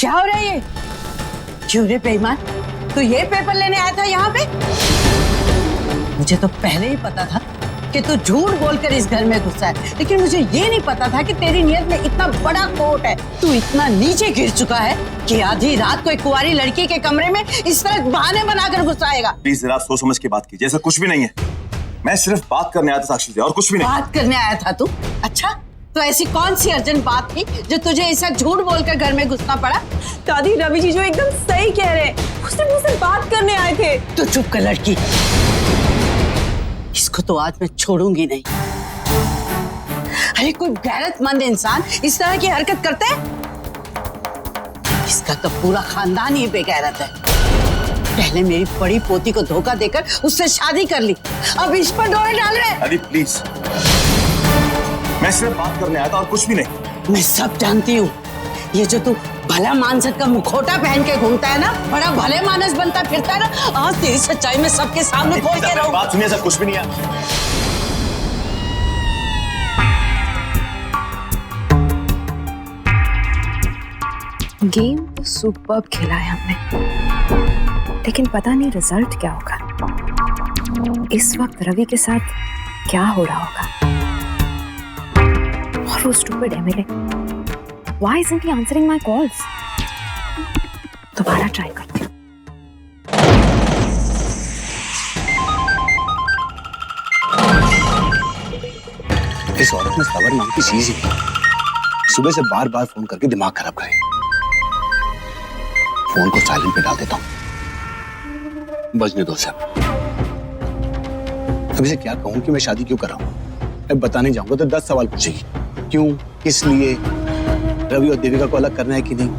क्या हो रहा है ये? क्यों रे बेईमान, तू ये पेपर लेने आया था यहाँ पे? मुझे तो पहले ही पता था कि तू झूठ बोलकर इस घर में घुसा है, लेकिन मुझे ये नहीं पता था कि तेरी नीयत में इतना बड़ा खोट है। तू इतना नीचे गिर चुका है कि आधी रात को एक कुंवारी लड़की के कमरे में इस तरह बहाने बनाकर घुसाएगा। प्लीज जरा सोच समझ के बात कीजिए, ऐसा कुछ भी नहीं है। मैं सिर्फ बात करने आया था साक्षी से, और कुछ भी नहीं। बात करने आया था तू? अच्छा, तो ऐसी कौन सी अर्जेंट बात थी जो तुझे ऐसा झूठ बोलकर घर में घुसना पड़ा? दादी, रवि जीजू एकदम सही कह रहे हैं, उसने मुझसे बात करने आए थे। तो चुप कर लड़की, इसको तो आज मैं छोड़ूंगी नहीं। अरे कोई गैरतमंद इंसान इस तरह की हरकत करते है? इसका तो पूरा खानदान ही बेगैरत है। पहले मेरी बड़ी पोती को धोखा देकर उससे शादी कर ली, अब इस पर डोरे डाल रहे। अरे प्लीज, मैं सिर्फ बात करने आया था और कुछ भी नहीं। मैं सब जानती हूँ। ये जो तू भला मानस का मुखौटा पहन के घूमता है ना, बड़ा भले मानस बनता फिरता है ना, आज तेरी सच्चाई में सबके सामने खोल के रहूं। बात सुनिए, सब कुछ भी नहीं है। गेम तो सुपर्ब खेला है हमने, लेकिन पता नहीं रिजल्ट क्या होगा। इस वक्त रवि के साथ क्या हो रहा होगा। और वो stupid Emily, why isn't he answering my calls? दोबारा ट्राई करती हूँ। इस औरत में सबर नाम की चीज ही नहीं। सुबह से बार बार फोन करके दिमाग खराब करे। फोन को साइलेंट पे डाल देता हूँ, बजने दो सब। अब इसे क्या कहूँ कि मैं शादी क्यों कर रहा हूँ? मैं बताने जाऊंगा तो 10 सवाल पूछेगी। क्यों, किस लिए, रवि और देविका को अलग करना है कि नहीं।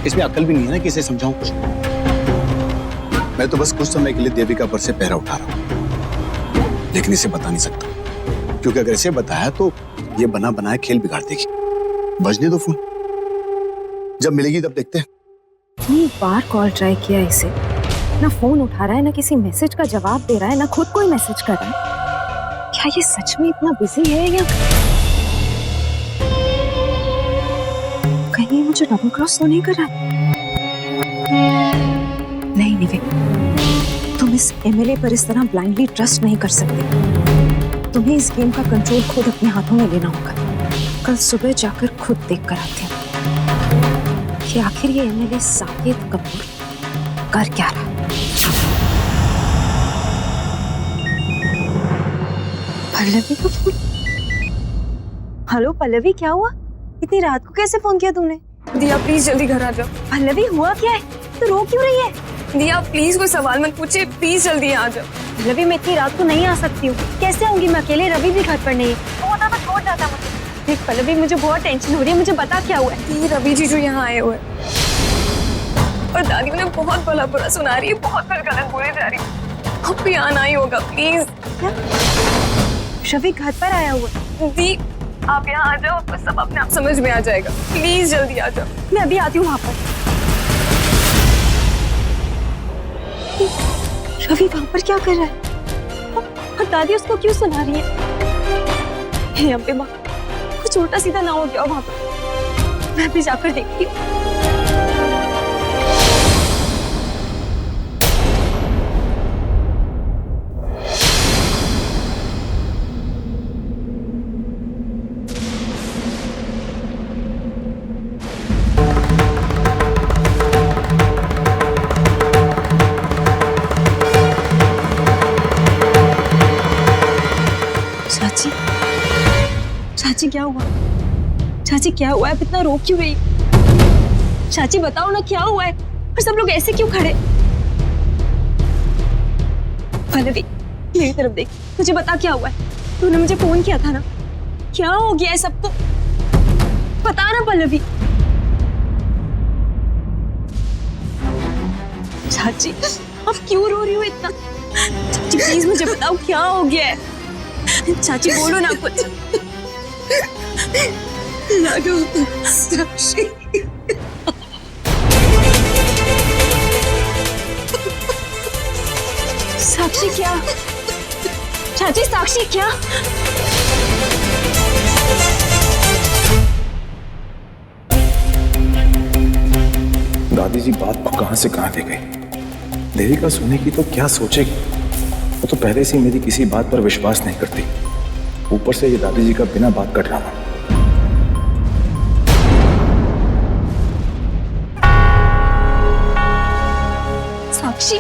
इसमें अकल भी नहीं है ना कि इसे समझाऊं कुछ। मैं तो बस कुछ समय के लिए देविका पर से पहरा उठा रहा हूं, लेकिन इसे बता नहीं सकता, क्योंकि अगर इसे बताया तो ये बना बनाया खेल बिगाड़ देगी। बजने दो फोन, जब मिलेगी तब देखते हैं। इतनी बार कॉल ट्राई किया इसे, ना फोन उठा रहा है, ना किसी मैसेज का जवाब दे रहा है, ना खुद कोई मैसेज कर रहा है। क्या ये सच में इतना बिजी है या कहीं मुझे डबल क्रॉस तो नहीं कर रहा? नहीं निवेद, तुम इस एमएलए पर इस तरह ब्लाइंडली ट्रस्ट नहीं कर सकते। तुम्हें इस गेम का कंट्रोल खुद अपने हाथों में लेना होगा। कल सुबह जाकर खुद देख कर आते हैं कि आखिर ये एमएलए साकेत कपूर कर क्या रहा। पल्लवी को फोन। हेलो पल्लवी, क्या हुआ? इतनी रात को कैसे फोन किया तुमने? दिया प्लीज जल्दी घर आ जाओ। पल्लवी हुआ क्या है? तो रो क्यों रही है? दिया प्लीज कोई सवाल मत पूछिए, प्लीज जल्दी आ जाओ। पल्लवी मैं इतनी रात को नहीं आ सकती हूँ। कैसे आऊंगी मैं अकेले? रवि भी घर पर नहीं है। वो होता तो छोड़ जाता मुझे। देख पल्लवी, मुझे बहुत टेंशन हो रही है, मुझे बता क्या हुआ है। रवि जीजू यहाँ आए हुए और दादी उन्हें बहुत भला बुरा सुना रही है, बहुत कुछ गलत बोले जा रही है। अब भी आना ही होगा प्लीज। रवि घर पर आया हुआ। दी आप यहाँ आ जाओ, आपको सब अपने आप समझ में आ जाएगा। प्लीज जल्दी आ जाओ। मैं अभी आती हूँ वहाँ पर। रवि वहाँ पर क्या कर रहा है? और दादी उसको क्यों सुना रही है? हे अम्बे माँ, कुछ उल्टा सीधा ना हो गया वहाँ पर। मैं अभी जाकर देखती हूँ। चाची क्या हुआ? चाची क्या हुआ है? इतना रो क्यों रही? चाची बताओ ना क्या हुआ है? और सब लोग ऐसे क्यों खड़े? पल्लवी मेरी तरफ देख, मुझे बता क्या हुआ है? तूने मुझे फोन किया था ना, क्या हो गया है सबको? बता ना पल्लवी। चाची अब क्यों रो रही हो इतना? चाची प्लीज मुझे बताओ क्या हो गया है? चाची बोलो ना कुछ। साक्षी, साक्षी क्या? चाची साक्षी क्या? दादी जी बात को कहां से कहां ले गई। देविका सुने की तो क्या सोचेगी। वो तो पहले से ही मेरी किसी बात पर विश्वास नहीं करती, ऊपर से ये दादी जी का बिना बात का ड्रामा। साक्षी,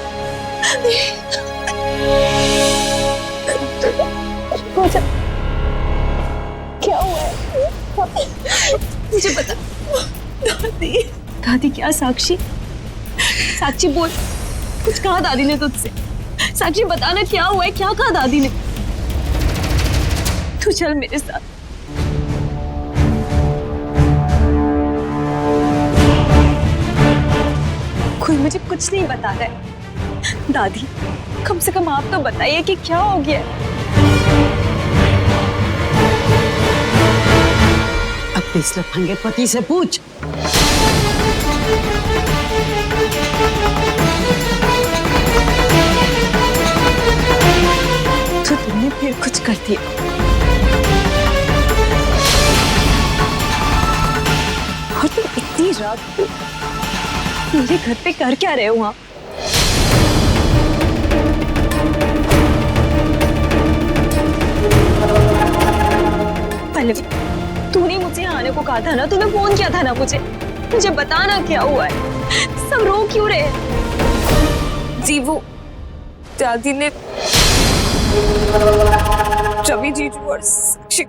क्या हुआ है? मुझे बता। दादी, दादी क्या? साक्षी, साक्षी बोल, कुछ कहा दादी ने तुझसे? साक्षी बताना क्या हुआ है, क्या कहा दादी ने? तू चल मेरे साथ। कोई मुझे कुछ नहीं बता रहा है। दादी, कम से कम आप तो बताइए कि क्या हो गया है? अपने इस लफंगे पति से पूछ। तो तुमने फिर कुछ कर दिया। और तुम इतनी रात को मेरे घर पे कर क्या रहे हो वहां? पल्लवी, तूने मुझे आने को कहा था ना, तूने फोन किया था ना मुझे बताना क्या हुआ है? सब रो क्यों रहे हैं? जी वो दादी ने रवि जीजू और साक्षी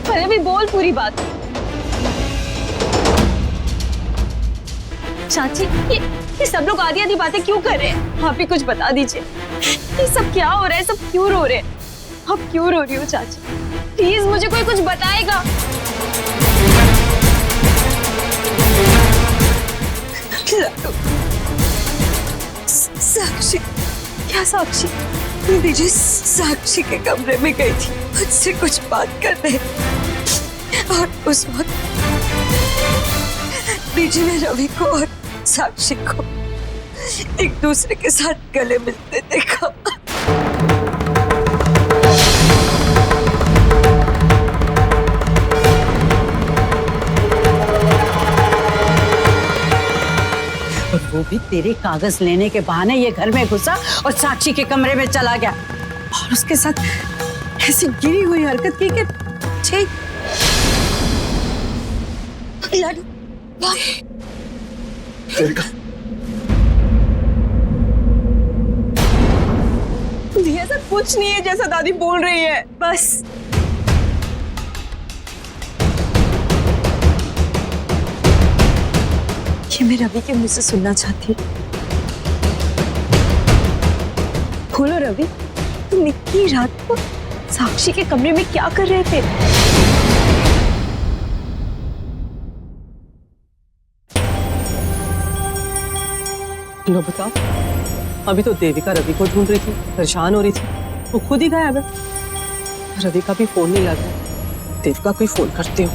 पहले भी बोल पूरी बात। चाची, ये सब लोग आधी आधी बातें क्यों कर रहे हैं? आप ही कुछ बता दीजिए, ये सब क्या हो रहा है? सब क्यों रो रहे हैं? आप क्यों रो रही हो चाची? प्लीज मुझे कोई कुछ बताएगा। साक्षी, क्या साक्षी? बीजी साक्षी के कमरे में गई थी, मुझसे कुछ बात करने, और उस वक्त बीजी ने रवि को और साक्षी को एक दूसरे के साथ गले मिलते देखा। और वो भी तेरे कागज लेने के बहाने ये घर में घुसा और साक्षी के कमरे में चला गया, और उसके साथ ऐसी गिरी हुई हरकत की कि छे ऐसा कुछ नहीं है जैसा दादी बोल रही है, बस ये मैं रवि के मुंह से सुनना चाहती हूँ। बोलो रवि, तुम इतनी रात को साक्षी के कमरे में क्या कर रहे थे? लो बताओ। अभी तो देविका रवि को ढूंढ रही थी, परेशान हो रही थी, वो खुद ही गायब है। रवि का भी फोन नहीं लग रहा, देविका को ही फोन करती हूँ।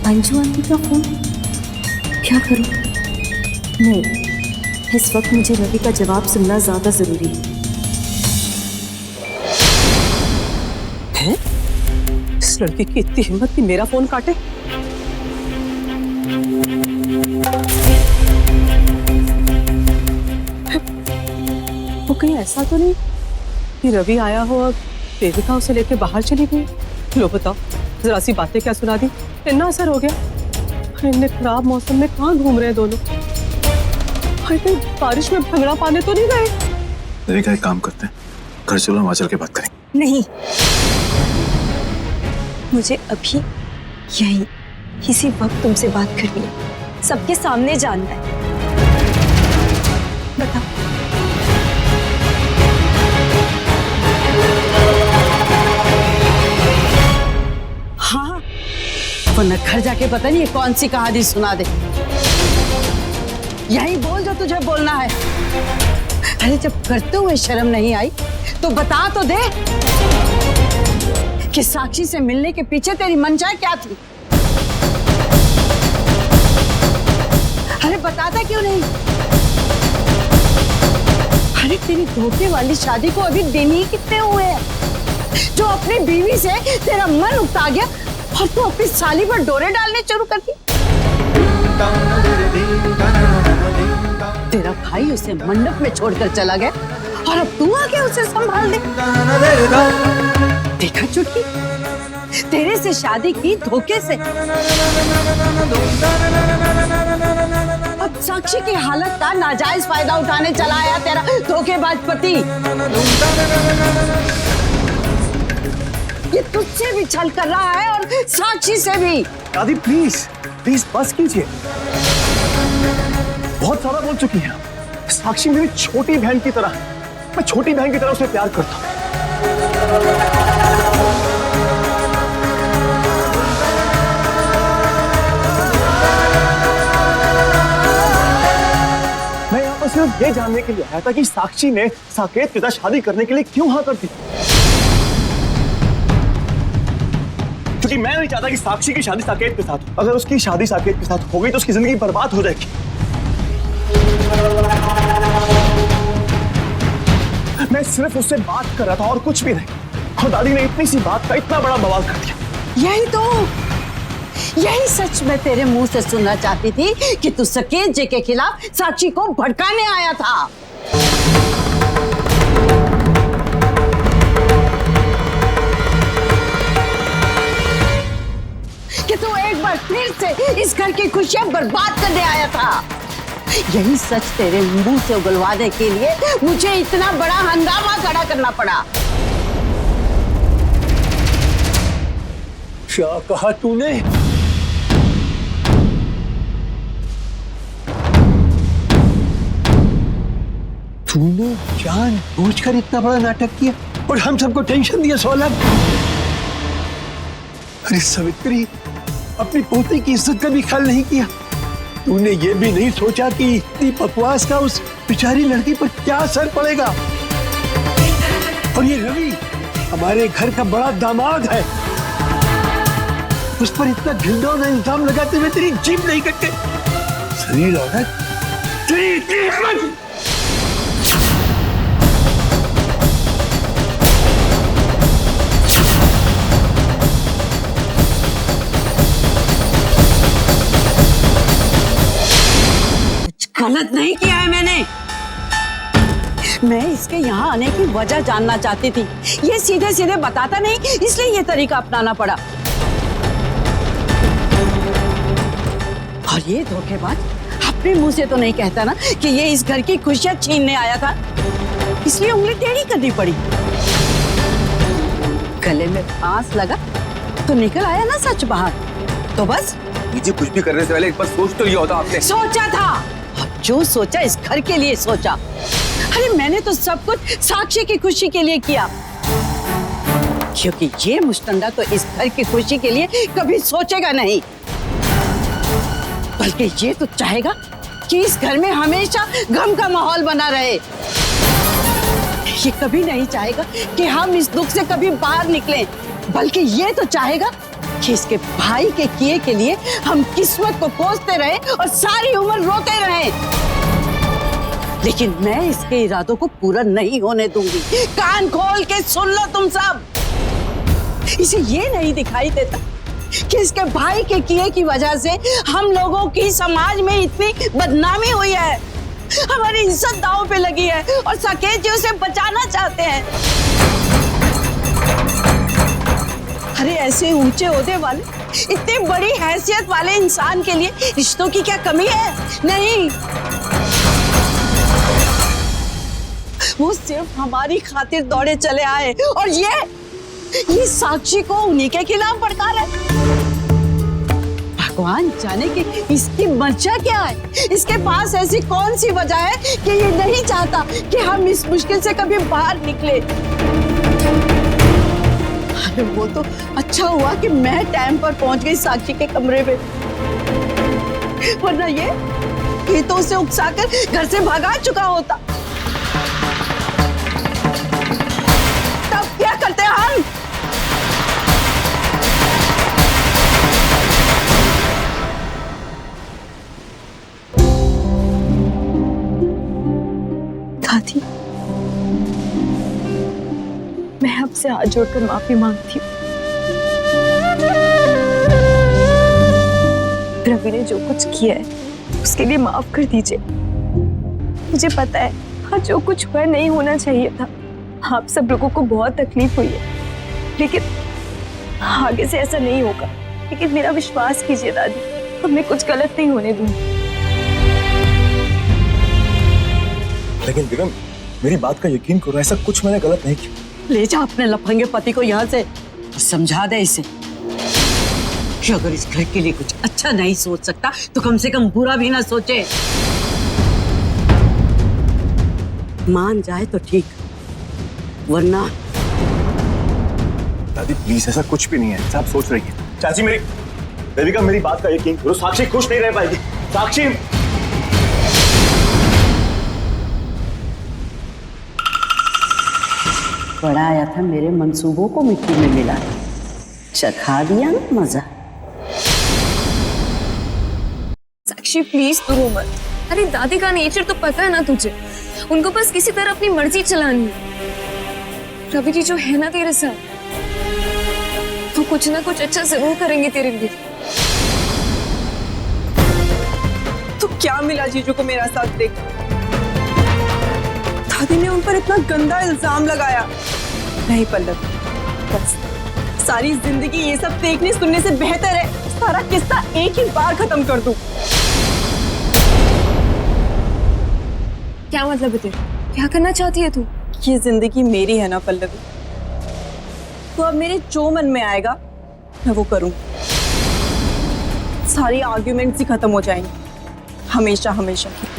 अंजू आंटी का फोन, क्या करूं? नहीं, इस वक्त मुझे रवि का जवाब सुनना ज्यादा जरूरी है। इस लड़की की इतनी हिम्मत कि मेरा फोन काटे। वो कहीं ऐसा तो नहीं कि रवि आया हो और देविका उसे लेके बाहर चली गई? लो बताओ, जरा सी बातें क्या सुना दी, इतना असर हो गया। इतने खराब मौसम में कहाँ घूम रहे हैं दोनों? कहीं बारिश में भंगड़ा पाने तो नहीं गए? देविका एक काम करते हैं, घर चलो, वहां चल के बात करेंगे। नहीं, मुझे अभी यही इसी वक्त तुमसे बात करनी है, सबके सामने जानना है। बताओ। हाँ, वरना घर जाके पता नहीं कौन सी कहानी सुना दे। यही बोल जो तुझे बोलना है। अरे जब करते हुए शर्म नहीं आई तो बता तो दे। कि साक्षी से मिलने के पीछे तेरी मंशा क्या थी? अरे बताता क्यों नहीं? अरे तेरी धोखे वाली शादी को अभी दिन ही कितने हुए हैं जो अपनी बीवी से तेरा मन उकता गया और तू अपनी साली पर डोरे डालने शुरू कर दी। तेरा भाई उसे मंडप में छोड़कर चला गया और अब तू आके उसे संभाल दे। देखा चुटकी, तेरे से शादी की धोखे से। अब साक्षी की हालत का नाजायज फायदा उठाने चला आया तेरा धोखेबाज पति। ये तुझसे भी छल कर रहा है और साक्षी से भी। दादी प्लीज प्लीज बस कीजिए, बहुत सारा बोल चुकी हैं। साक्षी मेरी छोटी बहन की तरह, मैं छोटी बहन की तरह उसे प्यार करता हूं। मैं यहाँ पर सिर्फ ये जानने के लिए आया था कि साक्षी ने साकेत के साथ शादी करने के लिए क्यों हाँ कर दी, क्योंकि मैं नहीं चाहता कि साक्षी की शादी साकेत के साथ हो। अगर उसकी शादी साकेत के साथ हो गई तो उसकी जिंदगी बर्बाद हो जाएगी। मैं सिर्फ उससे बात कर रहा था और कुछ भी नहीं, और दादी ने इतनी सी बात का इतना बड़ा बवाल कर दिया। यही सच मैं तेरे मुंह से सुनना चाहती थी कि तू साकेत जी के खिलाफ साक्षी को भड़काने आया था। कि तू एक बार फिर से इस घर की खुशियां बर्बाद करने आया था। यही सच तेरे मुंह से उगलवाने के लिए मुझे इतना बड़ा हंगामा खड़ा करना पड़ा। क्या कहा तूने? तूने जानबूझकर इतना बड़ा नाटक किया और हम सबको टेंशन दिया 100 लाख। अरे सावित्री, अपनी पोती की इज्जत का भी ख्याल नहीं किया। तूने ये भी नहीं सोचा कि इतनी बकवास का उस बेचारी लड़की पर क्या असर पड़ेगा। और ये रवि हमारे घर का बड़ा दामाद है, उस पर इतना घिनौना इल्जाम लगाते हुए तेरी जीभ नहीं कटते। शरीर औरत, तेरी इतनी हिम्मत! गलत नहीं किया है मैंने। मैं इसके यहाँ आने की वजह जानना चाहती थी। ये सीधे सीधे बताता नहीं, इसलिए ये तरीका अपनाना पड़ा। और ये धोखेबाज अपने मुंह से तो नहीं कहता ना कि ये इस घर की खुशियां छीनने आया था, इसलिए उंगली टेढ़ी करनी पड़ी। गले में फांस लगा तो निकल आया ना सच बाहर। तो बस मुझे कुछ भी करने से पहले एक बार सोच तो लिया होता आपने। सोचा था, और जो सोचा इस घर के लिए सोचा। अरे मैंने तो सब कुछ साक्षी की खुशी के लिए किया, क्योंकि ये मुश्तंडा तो इस घर की खुशी के लिए कभी सोचेगा नहीं, बल्कि ये तो चाहेगा कि इस घर में हमेशा गम का माहौल बना रहे। ये कभी नहीं चाहेगा कि हम इस दुख से कभी बाहर निकलें, बल्कि ये तो चाहेगा कि इसके भाई के किए के लिए हम किस्मत को कोसते रहे और सारी उम्र रोते रहे। लेकिन मैं इसके इरादों को पूरा नहीं होने दूंगी। कान खोल के सुन लो तुम सब। इसे ये नहीं दिखाई देता कि इसके भाई के किए की वजह से हम लोगों की समाज में इतनी बदनामी हुई है, हमारी इज्जत दांव पे लगी है और साकेत जी उसे बचाना चाहते हैं। अरे ऐसे ऊंचे ओहदे वाले, इतनी बड़ी हैसियत वाले इंसान के लिए रिश्तों की क्या कमी है? नहीं, वो सिर्फ हमारी खातिर दौड़े चले आए और ये साक्षी को उन्हीं के खिलाफ भड़का रहे। भगवान जाने कि इसकी मंशा क्या है। इसके पास ऐसी कौन सी वजह है कि ये नहीं चाहता कि हम इस मुश्किल से कभी बाहर निकले। अरे वो तो अच्छा हुआ कि मैं टाइम पर पहुंच गई साक्षी के कमरे में, वरना ये तो उसे उकसाकर घर से भगा चुका होता। तब क्या करते हम? आपसे हाथ जोड़कर माफी मांगती हूँ। रवि ने जो कुछ किया है उसके लिए माफ कर दीजिए। मुझे पता है हाँ, जो कुछ हुआ नहीं होना चाहिए था। आप सब लोगों को बहुत तकलीफ हुई है, लेकिन आगे से ऐसा नहीं होगा। लेकिन मेरा विश्वास कीजिए दादी, अब मैं कुछ गलत नहीं होने दूंगी। लेकिन बेगम, मेरी बात का यकीन करो, ऐसा कुछ मैंने गलत नहीं किया। ले जा अपने लफंगे पति को यहाँ से और समझा दे इसे कि अगर इस घर के लिए कुछ अच्छा नहीं सोच सकता तो कम से कम बुरा भी ना सोचे। मान जाए तो ठीक, वरना। दादी प्लीज, ऐसा कुछ भी नहीं है, ऐसा आप सोच रही है। चाची मेरी, देविका मेरी बात का यकीन करो, साक्षी खुश नहीं रह पाएगी। साक्षी, बड़ा आया था मेरे मंसूबों को मिट्टी में मिला, चखा दिया ना मजा। साक्षी प्लीज तू रो मत। अरे दादी का नेचर तो पता है ना तुझे, उनको बस किसी तरह अपनी मर्जी चलानी है। रवि जी जो है ना तेरे साथ, तो कुछ ना कुछ अच्छा जरूर करेंगे तेरे लिए। तो क्या मिला जीजू को मेरा साथ देख? दादी ने उन पर इतना गंदा इल्जाम लगाया। नहीं पल्लव, बस सारी जिंदगी ये सब देखने सुनने से बेहतर है सारा किस्सा एक ही बार खत्म कर दूं। क्या मतलब है तेरा? क्या करना चाहती है तू? ये जिंदगी मेरी है ना पल्लवी, तो अब मेरे जो मन में आएगा मैं वो करूं। सारी आर्ग्यूमेंट्स ही खत्म हो जाएंगी, हमेशा हमेशा की।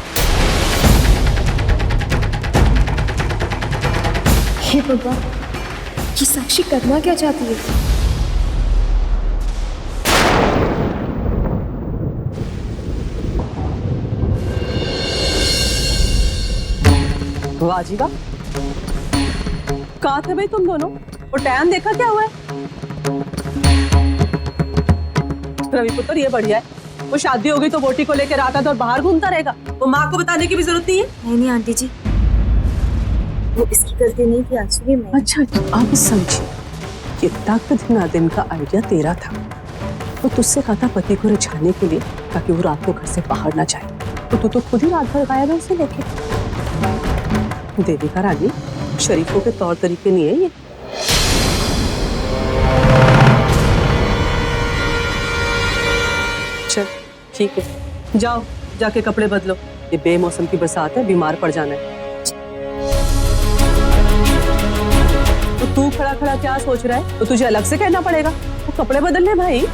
हे बाबा, ये साक्षी करना क्या चाहती है? वाह जी वाह, कहाँ थे भाई तुम दोनों? और टाइम देखा क्या हुआ है? रवि पुत्र ये बढ़िया है, वो शादी होगी तो वोटी को लेकर आता था और बाहर घूमता रहेगा। वो माँ को बताने की भी जरूरत नहीं है। नहीं आंटी जी, वो इसकी गलती नहीं थी, एक्चुअली मैं। अच्छा, अब समझी, ये तक ना दिन का आइडिया तेरा था। वो तुझसे कहा था पति को रिझाने के लिए, ताकि वो रात को घर से बाहर ना जाए। तो तू खुद ही रात भर गायब है उसे लेके। देविका रानी, शरीफों के तौर तरीके नहीं है ये। चल ठीक है, जाओ जाके कपड़े बदलो, ये बेमौसम की बरसात है, बीमार पड़ जाना है। तो तू खड़ा खड़ा क्या सोच रहा है? तो तुझे अलग से कहना पड़ेगा, तो कपड़े बदल ले भाई।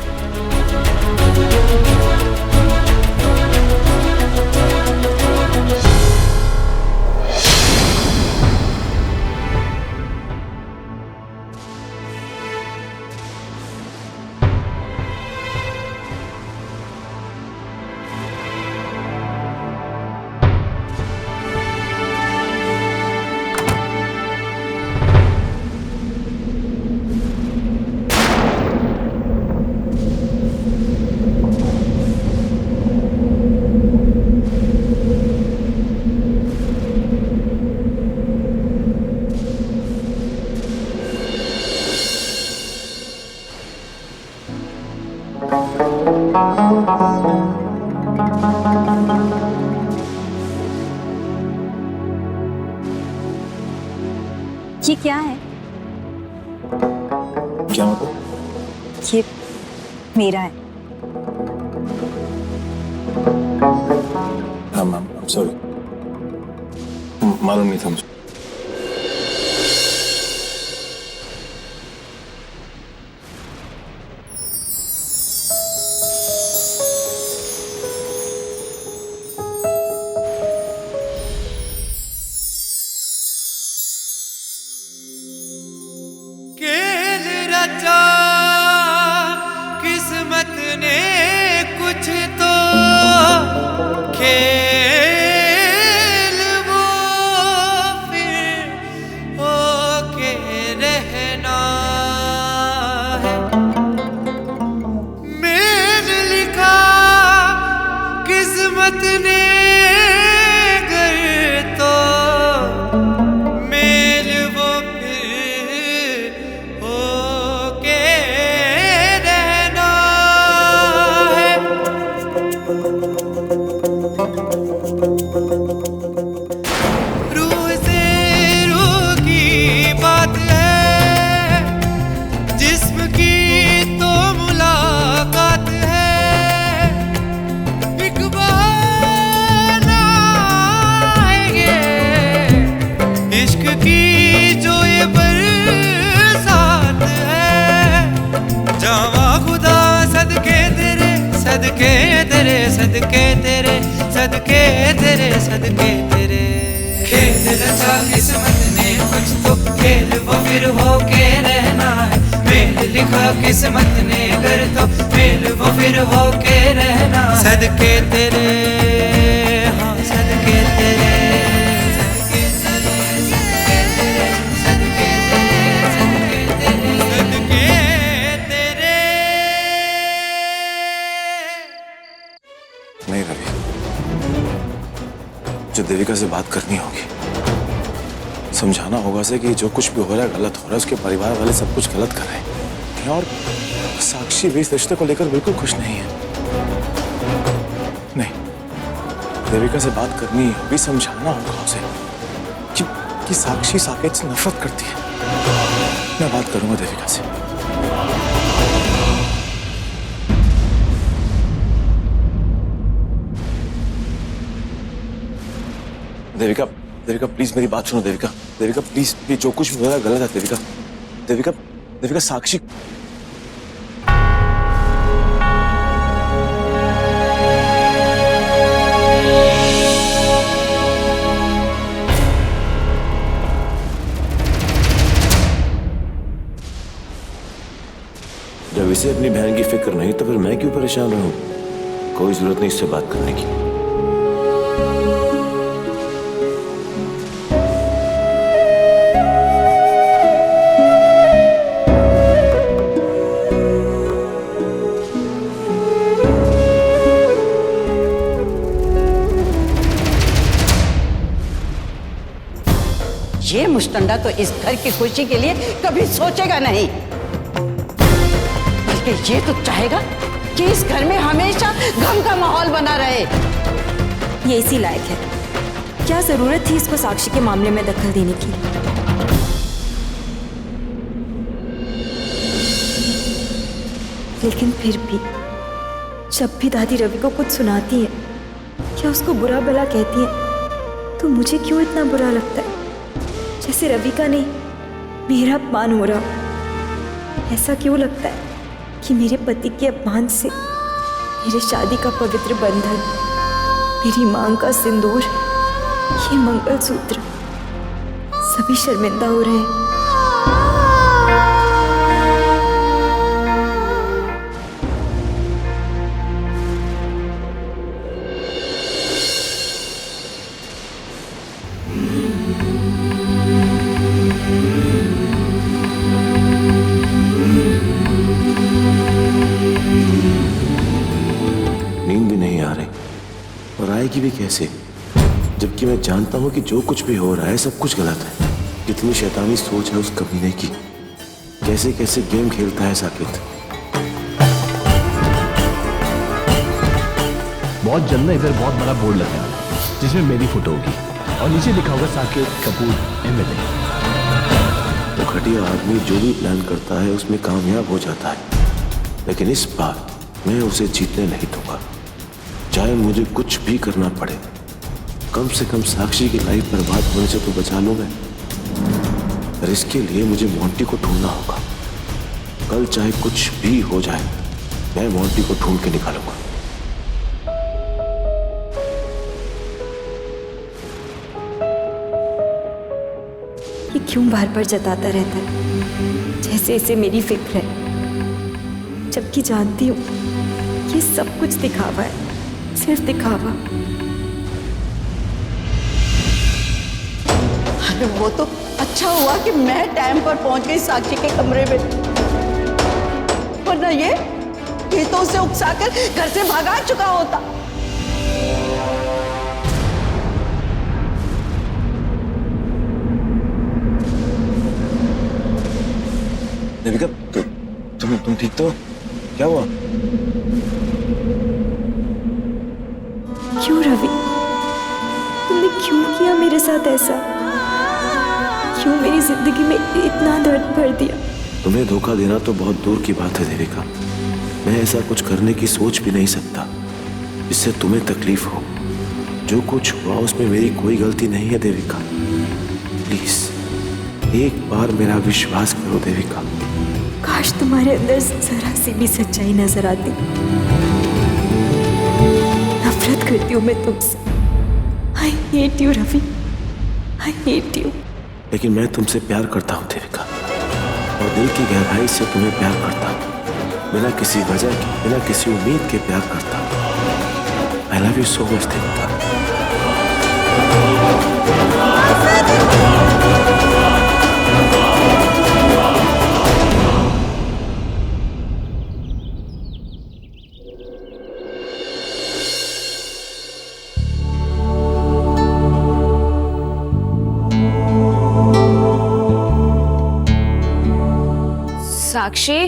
ये क्या है? क्या मतलब? ये मेरा है। हाँ मैम, सॉरी, मालूम नहीं था मुझे। खेल रचा किस्मत ने कुछ तो खेल वो फिर होके रहना है। मेल लिखा किस्मत ने गर तो मेल वो फिर सदके तेरे, सदके तेरे, सदके तेरे। खेल रचा किस्मत ने कुछ तो खेल वो फिर होके रहना है, मेल लिखा किस्मत ने कर तो मेल वो फिर होके रहना। सदके तेरे, हाँ सदके तेरे, सदके तेरे, सदके तेरे, सदके तेरे, सदके तेरे। नहीं रवि, जो देविका से बात करनी होगी, समझाना होगा उसे कि जो कुछ भी हो रहा है गलत हो रहा है, उसके परिवार वाले सब कुछ गलत कर रहे हैं और साक्षी भी इस रिश्ते को लेकर बिल्कुल खुश नहीं है। नहीं, देविका से बात करनी होगी, समझाना होगा उसे कि साक्षी साकेत से नफरत करती है। मैं बात करूंगा देविका से। देविका, देविका प्लीज मेरी बात सुनो। देविका, देविका प्लीज, जो कुछ भी हो रहा है गलत है। देविका, देविका, देविका साक्षी। जब इसे अपनी बहन की फिक्र नहीं तो फिर मैं क्यों परेशान रहूं? कोई जरूरत नहीं इससे बात करने की। ये मुश्तंडा तो इस घर की खुशी के लिए कभी सोचेगा नहीं, बल्कि ये तो चाहेगा कि इस घर में हमेशा गम का माहौल बना रहे। ये इसी लायक है। क्या जरूरत थी इसको साक्षी के मामले में दखल देने की? लेकिन फिर भी जब भी दादी रवि को कुछ सुनाती है, क्या उसको बुरा भला कहती है, तो मुझे क्यों इतना बुरा लगता है, जैसे रवि का नहीं मेरा अपमान हो रहा हो। ऐसा क्यों लगता है कि मेरे पति के अपमान से मेरे शादी का पवित्र बंधन, मेरी मांग का सिंदूर, ये मंगलसूत्र सभी शर्मिंदा हो रहे हैं। आएगी भी कैसे, जबकि मैं जानता हूं कि जो कुछ भी हो रहा है सब कुछ गलत है। कितनी शैतानी सोच है उस कमीने की, कैसे कैसे गेम खेलता है साकेत। बहुत जल्द इधर बहुत बड़ा बोर्ड लगेगा जिसमें मेरी फोटो होगी और नीचे लिखा होगा साकेत कपूर एमएलए। तो घटिया आदमी जो भी प्लान करता है उसमें कामयाब हो जाता है, लेकिन इस बार मैं उसे जीतने नहीं दूंगा, चाहे मुझे कुछ भी करना पड़े। कम से कम साक्षी की लाइफ बर्बाद होने से तो बचा लूं मैं, पर इसके लिए मुझे मोंटी को ढूंढना होगा। कल चाहे कुछ भी हो जाए, मैं मोंटी को ढूंढ के निकालूंगा। ये क्यों बार बार जताता रहता है जैसे इसे मेरी फिक्र है, जबकि जानती हूँ ये सब कुछ दिखावा है, सिर्फ दिखावा। अरे वो तो अच्छा हुआ कि मैं टाइम पर पहुंच गई साक्षी के कमरे में, वरना ये तो उसे उकसाकर घर से भगा चुका होता। देविका, तुम ठीक तो? क्या हुआ? क्यों रवि, तुमने क्यों किया मेरे साथ ऐसा? क्यों मेरी जिंदगी में इतना दर्द भर दिया? तुम्हें धोखा देना तो बहुत दूर की बात है देविका। मैं ऐसा कुछ करने की सोच भी नहीं सकता जिससे तुम्हें तकलीफ हो। जो कुछ हुआ उसमें मेरी कोई गलती नहीं है देविका। प्लीज एक बार मेरा विश्वास करो देविका। काश तुम्हारे अंदर जरा सी भी सच्चाई नजर आती। करती हूँ मैं तुमसे। I hate you Ravi, I hate you. लेकिन मैं तुमसे प्यार करता हूँ देविका, और दिल की गहराई से तुम्हें प्यार करता हूँ, बिना किसी वजह के, बिना किसी उम्मीद के प्यार करता हूँ। I love you so much Devika. Sakshi,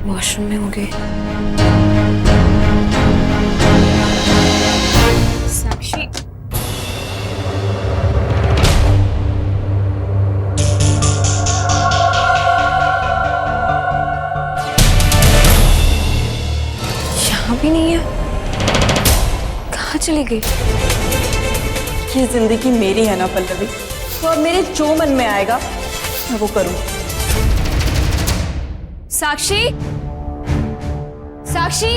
washroom में होंगे। साक्षी, यहाँ भी नहीं है, कहाँ चली गई? ये जिंदगी मेरी है ना पल्लवी, तो अब मेरे जो मन में आएगा मैं वो करूँ। साक्षी, साक्षी,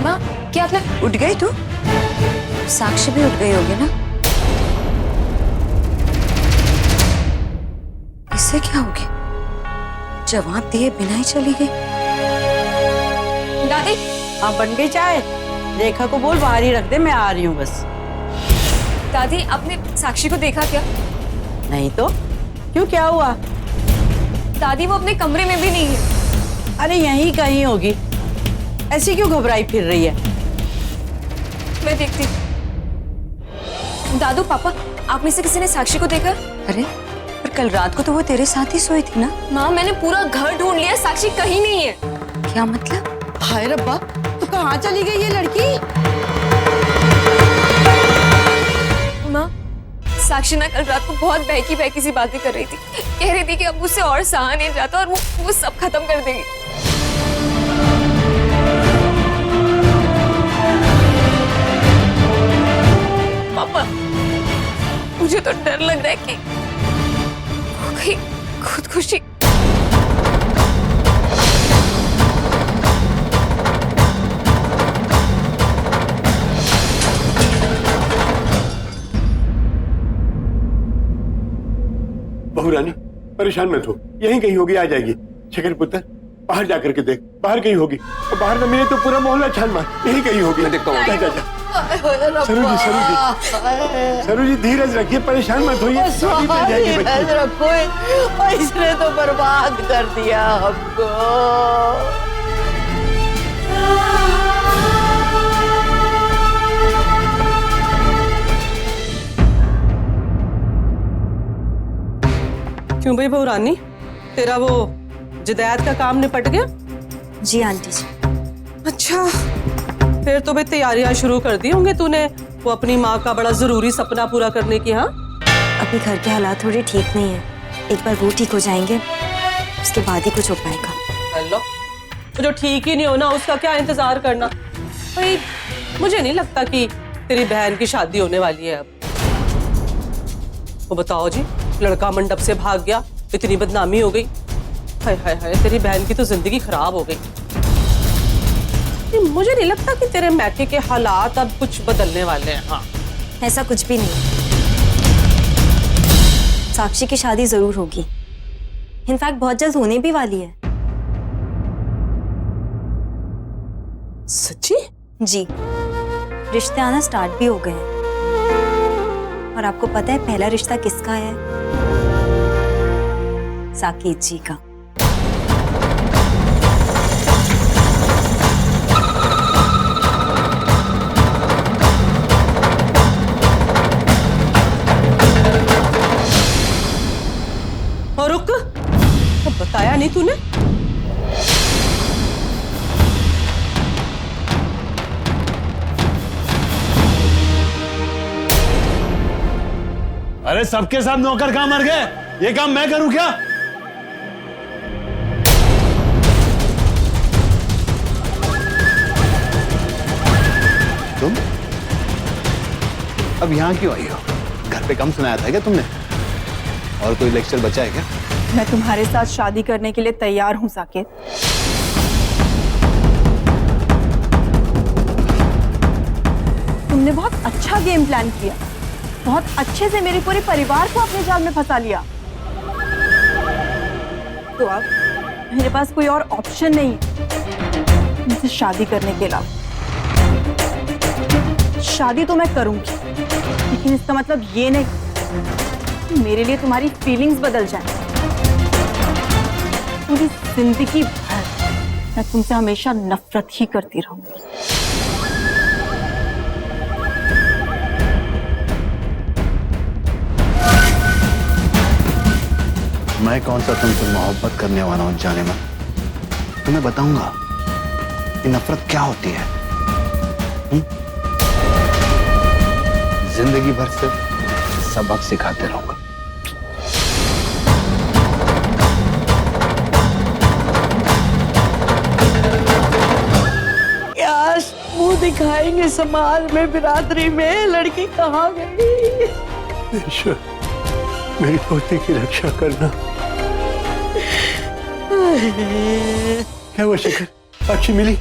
माँ क्या आपने उठ गई तू? साक्षी भी उठ गई होगी ना? इससे क्या होगी? जवाब दिए बिना ही चली गई। दादी, हाँ बन गई चाय? रेखा को बोल बाहर ही रख दे, मैं आ रही हूँ बस। दादी आपने साक्षी को देखा क्या? नहीं तो क्यों, क्या हुआ? दादी वो अपने कमरे में भी नहीं है। अरे यहीं कहीं होगी, ऐसी क्यों घबराई फिर रही है? मैं देखती। दादू पापा, आप में से किसी ने साक्षी को देखा? अरे पर कल रात को तो वो तेरे साथ ही सोई थी ना? माँ मैंने पूरा घर ढूंढ लिया, साक्षी कहीं नहीं है। क्या मतलब? हाय रब्बा, तो कहाँ चली गई ये लड़की? माँ साक्षी ना कल रात को बहुत बहकी बहकी सी बातें कर रही थी, कह रही थी कि अब मुझसे और सहा नहीं जाता और वो सब खत्म कर देगी। पापा मुझे तो डर लग रहा है कि वो कहीं खुदकुशी। बहू रानी परेशान मत हो, यहीं कहीं होगी, आ जाएगी। शेखर पुत्र बाहर जाकर के देख, बाहर कहीं होगी। और बाहर न मिले तो पूरा मोहल्ला छान मार, यहीं कहीं होगी। मैं देखता हूँ। जा जा जा। सरू जी, सरू जी, सरू जी धीरज रखिए, परेशान मत होइए। अभी मिल जाएगी बच्ची। रखो, इसने तो बर्बाद कर दिया हमको। क्यों भाई बहू रानी, तेरा वो जदायत का काम निपट गया? जी आंटी जी। अच्छा, फिर तो भाई तैयारियां शुरू कर दी होंगे तूने वो अपनी माँ का बड़ा जरूरी सपना पूरा करने की। हाँ अभी घर के हालात थोड़े ठीक नहीं है, एक बार वो ठीक हो जाएंगे उसके बाद ही कुछ हो पाएगा। हेलो, तो जो ठीक ही नहीं होना उसका क्या इंतजार करना भाई? मुझे नहीं लगता कि तेरी बहन की शादी होने वाली है अब। वो बताओ जी, लड़का मंडप से भाग गया, इतनी बदनामी हो गई। हाय हाय हाय, तेरी बहन की तो जिंदगी खराब हो गई। मुझे नहीं लगता कि तेरे मैके के हालात अब कुछ बदलने वाले हैं। हाँ ऐसा कुछ भी नहीं, साक्षी की शादी जरूर होगी, इनफैक्ट बहुत जल्द होने भी वाली है। सच्ची? जी, रिश्ते आना स्टार्ट भी हो गए हैं। और आपको पता है पहला रिश्ता किसका है? साकेत जी का। और रुक, तो बताया नहीं तूने? अरे सबके साथ नौकर कहाँ मर गए, ये काम मैं करूं क्या? तुम अब यहाँ क्यों आई हो? घर पे कम सुनाया था क्या तुमने? और कोई लेक्चर बचा है क्या? मैं तुम्हारे साथ शादी करने के लिए तैयार हूँ साकेत। तुमने बहुत अच्छा गेम प्लान किया, बहुत अच्छे से मेरे पूरे परिवार को अपने जाल में फंसा लिया। तो अब मेरे पास कोई और ऑप्शन नहीं है मुझसे शादी करने के अलावा। शादी तो मैं करूंगी, लेकिन इसका मतलब ये नहीं कि मेरे लिए तुम्हारी फीलिंग्स बदल जाएं। पूरी जिंदगी भर मैं तुमसे हमेशा नफरत ही करती रहूंगी। मैं कौन सा तुमसे मोहब्बत करने वाला हूँ जाने मन। तुम्हें बताऊंगा कि नफरत क्या होती है। जिंदगी भर से सबक सिखाते रहूंगा। यार मुंह दिखाएंगे समाज में, बिरादरी में, लड़की कहाँ गई? ईश्वर, मेरी पोती की रक्षा करना। क्या हुआ शेखर, साक्षी मिली?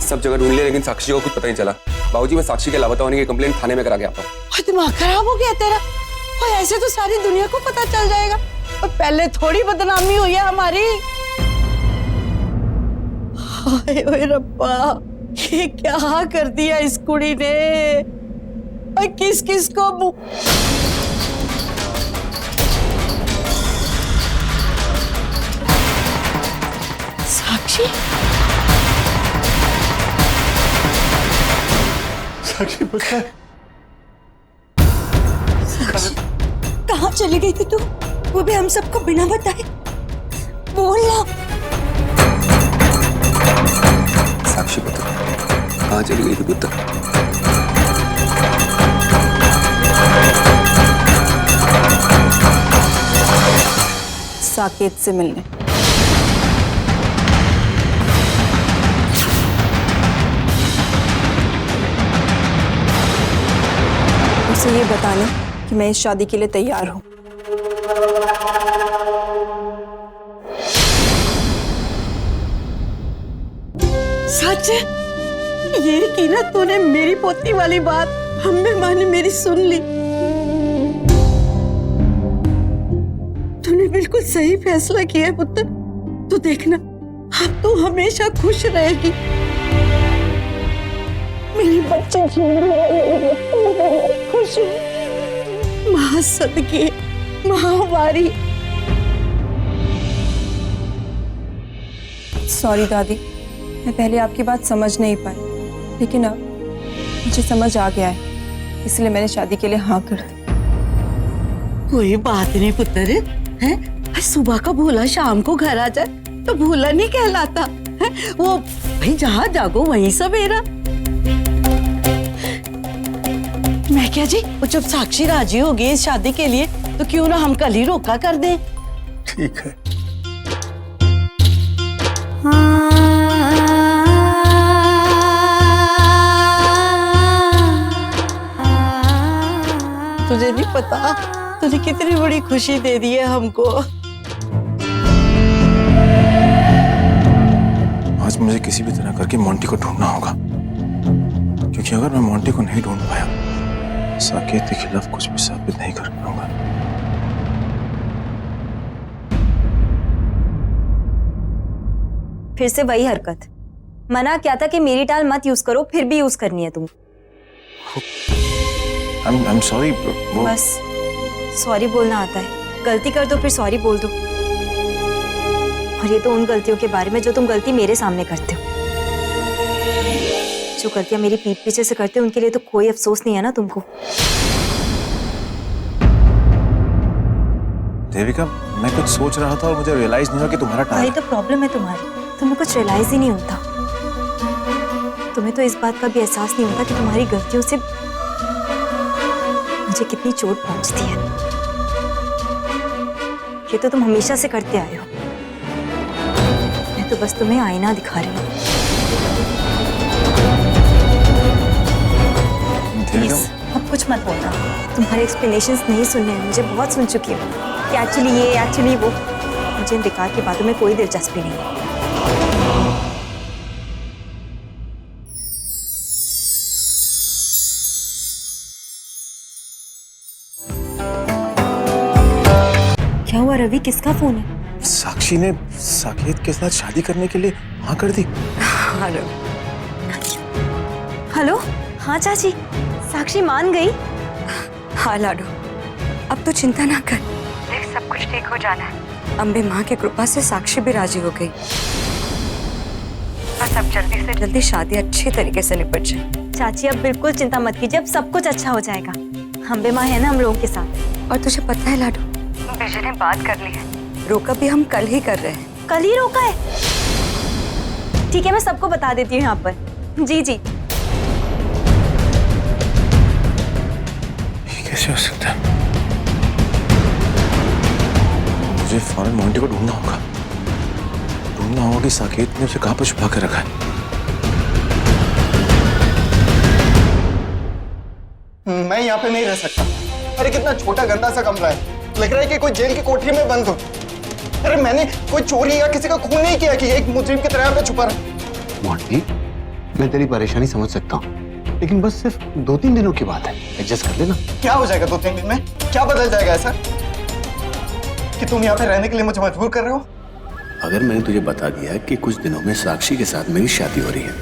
सब जगह ढूंढ लिया लेकिन साक्षी को कुछ पता नहीं चला। बाबूजी, मैं साक्षी के लापता होने की कंप्लेंट थाने में करा के आता हूँ। दिमाग खराब हो गया तेरा? और ऐसे तो सारी दुनिया को पता चल जाएगा। और पहले थोड़ी बदनामी हुई है हमारी। हाय ओए रब्बा, ये क्या कर दिया इस कुड़ी ने? और किस किस को साक्षी? साक्षी पता है कहाँ चली गई थी तू? वो भी हम सबको बिना बताए। बोलना। साक्षी बता, कहाँ चली गई थी पुत्र? साकेत से मिलने। उसे ये बताने कि मैं इस शादी के लिए तैयार हूँ। सच? ये की ना तूने मेरी पोती वाली बात, अम्मे माँ ने मेरी सुन ली। तूने बिल्कुल सही फैसला किया है पुत्र। तू देखना, अब तू हमेशा खुश रहेगी। मेरी बच्ची खुश है। माँ सदके, माहवारी। सॉरी दादी, मैं पहले आपकी बात समझ नहीं पाई, लेकिन अब मुझे समझ आ गया है, इसलिए मैंने शादी के लिए हाँ कर दी। कोई बात नहीं पुत्र, है सुबह का भूला शाम को घर आ जाए तो भूला नहीं कहलाता है। वो भाई जहाँ जागो वहीं सवेरा। मैं क्या जी, वो जब साक्षी राजी होगी इस शादी के लिए तो क्यों ना हम कल ही रोका कर दें। ठीक है। तुझे नहीं पता तूने कितनी बड़ी खुशी दे दी है हमको। आज मुझे किसी भी तरह करके मोंटी को ढूंढना होगा, क्योंकि अगर मैं मोंटी को नहीं ढूंढ पाया, साकेत के खिलाफ कुछ भी साबित नहीं कर पाऊंगा। फिर से वही हरकत। मना क्या था कि मेरी टाल मत यूज करो, फिर भी यूज करनी है तुम। I'm sorry, बस सॉरी बोलना आता है। गलती कर दो फिर सॉरी बोल दो। और ये तो उन गलतियों के बारे में जो तुम गलती मेरे सामने करते हो। जो गलतियां मेरी पीठ पीछे से करते हो उनके लिए तो कोई अफसोस नहीं है ना तुमको। देविका, मैं कुछ सोच रहा था और मुझे रियलाइज नहीं हुआ कि तुम्हारा वही तो प्रॉब्लम है तुम्हारी, तुम्हें कुछ रियलाइज ही नहीं होता। तुम्हें तो इस बात का भी एहसास नहीं होता कि तुम्हारी गलतियों से मुझे कितनी चोट पहुंचती है। ये तो तुम हमेशा से करते आए हो। मैं तो बस तुम्हें आईना दिखा रही हूँ। प्लीज अब कुछ मत बोलना। तुम्हारे एक्सप्लेनेशंस नहीं सुनने हैं, मुझे बहुत सुन चुकी हूँ। कि एक्चुअली ये एक्चुअली वो। मुझे इन बेकार की बातों में कोई दिलचस्पी नहीं है। क्या हुआ रवि, किसका फोन है? साक्षी ने साकेत के साथ शादी करने के लिए हाँ कर दी। हेलो, हाँ चाची, साक्षी मान गई। हाँ लाडो, अब तो चिंता ना कर, देख सब कुछ ठीक हो जाना है। अम्बे माँ की कृपा से साक्षी भी राजी हो गई। बस अब जल्दी से जल्दी शादी अच्छी तरीके से निपट जाए। चाची अब बिल्कुल चिंता मत कीजिए, अब सब कुछ अच्छा हो जाएगा। अम्बे माँ है ना हम लोगों के साथ। और तुझे पता है लाडो, विजय ने बात कर ली है, रोका भी हम कल ही कर रहे हैं। कल ही रोका है? ठीक है, मैं सबको बता देती हूँ यहाँ पर। जी जी। कैसे हो सकता है? मुझे फौरन मोंटी को ढूंढना होगा कि साकेत ने उसे कहां पर छुपा कर रखा है। मैं यहाँ पे नहीं रह सकता। अरे कितना छोटा गंदा सा कमरा है, लग रहा है कि कोई जेल की कोठरी में बंद हो। अरे मैंने कोई चोरी या किसी का खून नहीं किया कि एक मुजरिम की तरह यहाँ पे छुपा रहा। मोंटी, मैं तेरी परेशानी समझ सकता हूँ, लेकिन बस सिर्फ 2-3 दिनों की बात है, एडजस्ट कर लेना। क्या हो जाएगा 2-3 दिन में? क्या बदल जाएगा ऐसा कि तुम यहाँ पे रहने के लिए मुझे मजबूर कर रहे हो? अगर मैंने तुझे बता दिया कि कुछ दिनों में साक्षी के साथ मेरी शादी हो रही है,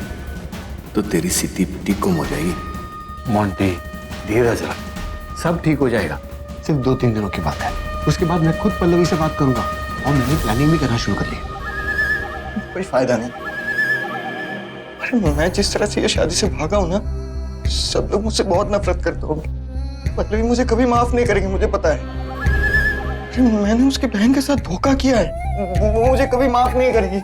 तो तेरी स्थिति ठीक गुम हो जाएगी। मोंटी, धीरज रख, सब ठीक हो जाएगा। सिर्फ 2-3 दिनों की बात है, उसके बाद मैं खुद पल्लवी से बात करूंगा और मैंने प्लानिंग भी करना शुरू कर ली। कोई फायदा नहीं। अरे मैं जिस तरह से ये शादी से भागा हूं ना, सब लोग मुझसे बहुत नफरत करते होंगे। पल्लवी मुझे कभी माफ नहीं करेगी, मुझे पता है। अरे मैंने उसकी बहन के साथ धोखा किया है, वो मुझे कभी माफ नहीं करेगी।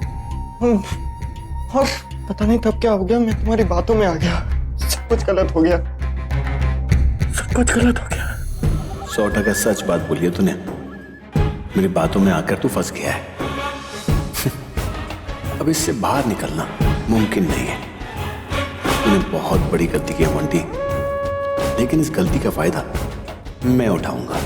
और पता नहीं तब क्या हो गया, मैं तुम्हारी बातों में आ गया, सब कुछ गलत हो गया, सब कुछ गलत हो गया। 100% सच बात बोली है तूने। मेरी बातों में आकर तू फंस गया है। अब इससे बाहर निकलना मुमकिन नहीं है। तूने बहुत बड़ी गलती की है मोंटी, लेकिन इस गलती का फायदा मैं उठाऊंगा।